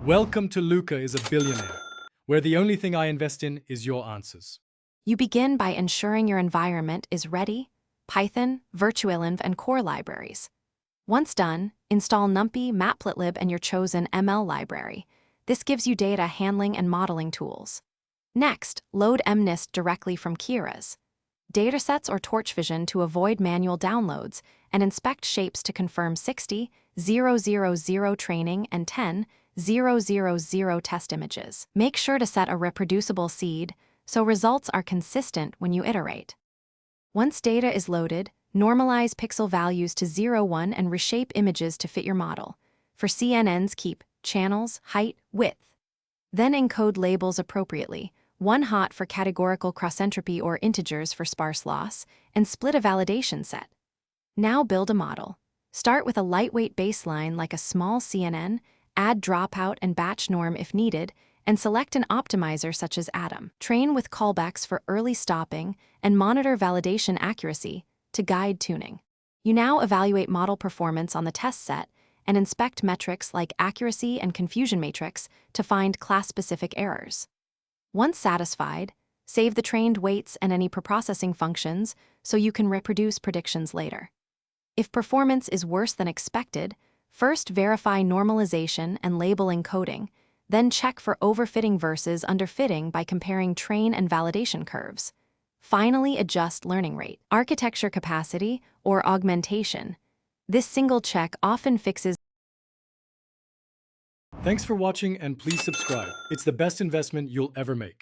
Welcome to Luca is a Billionaire, where the only thing I invest in is your answers. You begin by ensuring your environment is ready, Python, Virtualenv, and core libraries. Once done, install NumPy, Matplotlib, and your chosen ML library. This gives you data handling and modeling tools. Next, load Mnist directly from Keras datasets or TorchVision to avoid manual downloads, and inspect shapes to confirm 60,000 training and 10,000 test images. Make sure to set a reproducible seed so results are consistent when you iterate. Once data is loaded, normalize pixel values to 0, 1 and reshape images to fit your model. For CNNs, keep channels, height, width. Then encode labels appropriately, one hot for categorical cross-entropy or integers for sparse loss, and split a validation set. Now build a model. Start with a lightweight baseline like a small CNN, add dropout and batch norm if needed, and select an optimizer such as Atom. Train with callbacks for early stopping and monitor validation accuracy to guide tuning. You now evaluate model performance on the test set and inspect metrics like accuracy and confusion matrix to find class-specific errors. Once satisfied, save the trained weights and any preprocessing functions so you can reproduce predictions later. If performance is worse than expected, first verify normalization and label encoding, then check for overfitting versus underfitting by comparing train and validation curves. Finally, adjust learning rate, architecture capacity, or augmentation. This single check often fixes. Thanks for watching and please subscribe. It's the best investment you'll ever make.